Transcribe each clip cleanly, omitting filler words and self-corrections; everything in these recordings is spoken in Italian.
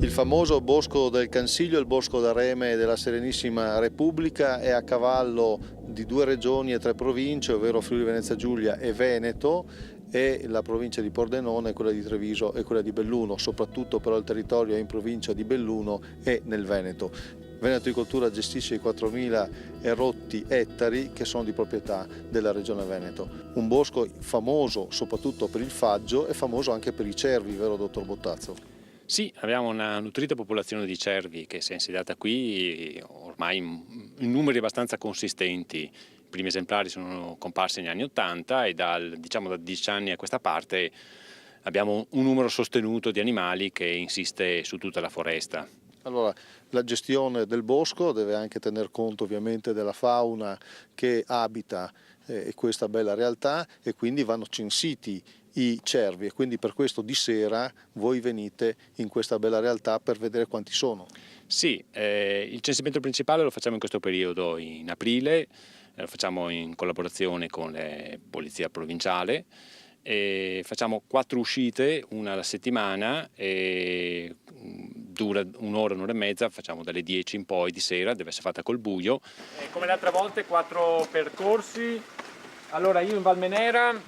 Il famoso Bosco del Cansiglio, il Bosco d'Areme della Serenissima Repubblica, è a cavallo di 2 regioni e 3 province, ovvero Friuli Venezia Giulia e Veneto, e la provincia di Pordenone, quella di Treviso e quella di Belluno. Soprattutto però il territorio è in provincia di Belluno e nel Veneto. Veneto Agricoltura gestisce i 4.000 e rotti ettari che sono di proprietà della Regione Veneto. Un bosco famoso soprattutto per il faggio e famoso anche per i cervi, vero dottor Bottazzo? Sì, abbiamo una nutrita popolazione di cervi che si è insediata qui ormai in numeri abbastanza consistenti. I primi esemplari sono comparsi negli anni '80 e da 10 anni a questa parte abbiamo un numero sostenuto di animali che insiste su tutta la foresta. Allora, la gestione del bosco deve anche tener conto ovviamente della fauna che abita questa bella realtà, e quindi vanno censiti i cervi, e quindi per questo di sera voi venite in questa bella realtà per vedere quanti sono. Sì, il censimento principale lo facciamo in questo periodo in aprile, lo facciamo in collaborazione con la Polizia Provinciale. E facciamo 4 uscite, una alla settimana, e dura un'ora, un'ora e mezza, facciamo dalle 10 in poi di sera, deve essere fatta col buio. Come le altre volte 4 percorsi. Allora io in Valmenera,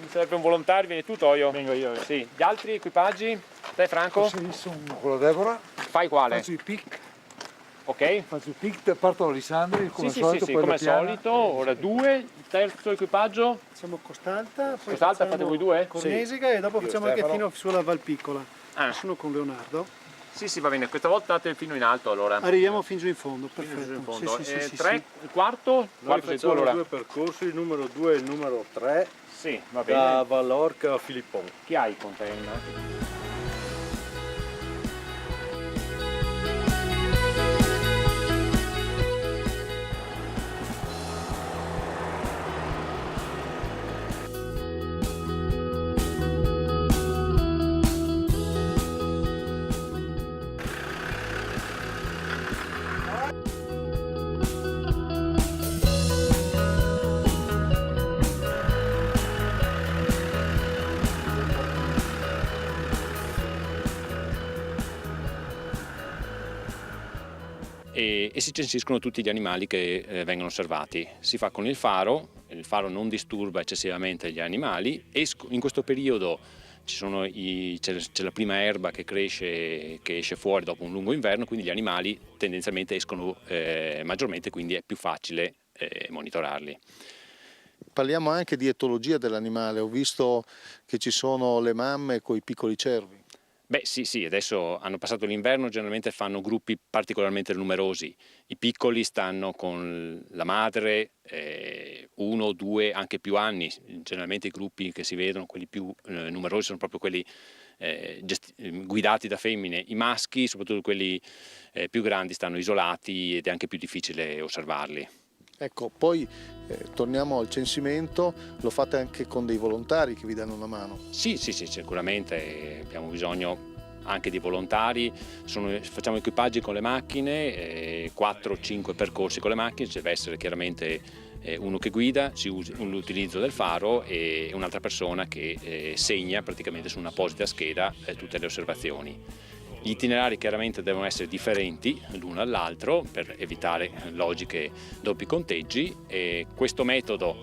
serve un volontario, vieni tu Toio? Vengo io. Sì. Gli altri equipaggi? Te Franco? Sì, sono con la Deborah, Fai quale? faccio i pic, Ok? parto da Lisandri come al solito, poi come la al piana. solito, ora 2, il terzo equipaggio? Facciamo Costalta, poi Costalta fate voi 2? Cornesica e dopo facciamo anche fino sulla Valpiccola. Ah. Sono con Leonardo. Sì, va bene, questa volta date fino in alto allora. Arriviamo fin giù in fondo, Fino perfetto. giù in fondo. Sì, sì, 3, sì. il quarto? Noi Sei tu facciamo allora? 2 percorsi, il numero 2 e il numero 3, Sì, va bene. da Vallorca a Filippon. Chi hai con te? Una? E si censiscono tutti gli animali che vengono osservati. Si fa con il faro non disturba eccessivamente gli animali, e in questo periodo c'è la prima erba che cresce, che esce fuori dopo un lungo inverno, quindi gli animali tendenzialmente escono maggiormente, quindi è più facile monitorarli. Parliamo anche di etologia dell'animale. Ho visto che ci sono le mamme con i piccoli cervi. Beh sì, adesso hanno passato l'inverno, generalmente fanno gruppi particolarmente numerosi. I piccoli stanno con la madre 1 o 2, anche più anni. Generalmente i gruppi che si vedono, quelli più numerosi, sono proprio quelli guidati da femmine. I maschi, soprattutto quelli più grandi, stanno isolati ed è anche più difficile osservarli. Ecco, poi torniamo al censimento, lo fate anche con dei volontari che vi danno una mano? Sì, sicuramente abbiamo bisogno anche di volontari, facciamo equipaggi con le macchine, 4-5 percorsi con le macchine, ci deve essere chiaramente uno che guida, si usa l'utilizzo del faro e un'altra persona che segna praticamente su un'apposita scheda tutte le osservazioni. Gli itinerari chiaramente devono essere differenti l'uno all'altro per evitare logiche doppi conteggi, e questo metodo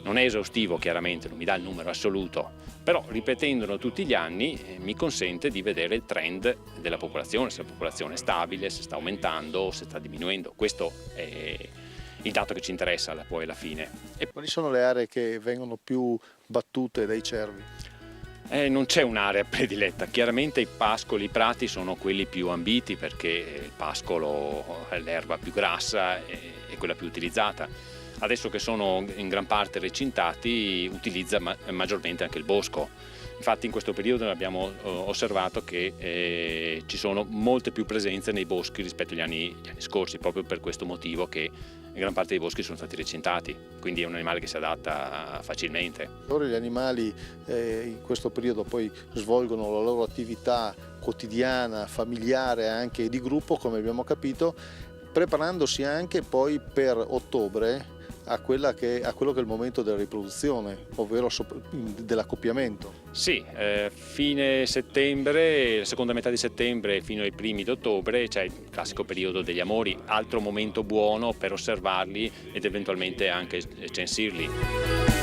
non è esaustivo, chiaramente non mi dà il numero assoluto, però ripetendolo tutti gli anni mi consente di vedere il trend della popolazione, se la popolazione è stabile, se sta aumentando o se sta diminuendo. Questo è il dato che ci interessa poi alla fine. E Quali sono le aree che vengono più battute dai cervi? Non c'è un'area prediletta, chiaramente i pascoli, i prati sono quelli più ambiti perché il pascolo è l'erba più grassa e quella più utilizzata. Adesso che sono in gran parte recintati, utilizza maggiormente anche il bosco. Infatti in questo periodo abbiamo osservato che ci sono molte più presenze nei boschi rispetto agli anni scorsi, proprio per questo motivo che gran parte dei boschi sono stati recintati, quindi è un animale che si adatta facilmente. Ora gli animali in questo periodo poi svolgono la loro attività quotidiana, familiare, anche di gruppo, come abbiamo capito, preparandosi anche poi per ottobre a quello che è il momento della riproduzione, ovvero dell'accoppiamento. Sì, fine settembre, la seconda metà di settembre fino ai primi di ottobre c'è il classico periodo degli amori, altro momento buono per osservarli ed eventualmente anche censirli.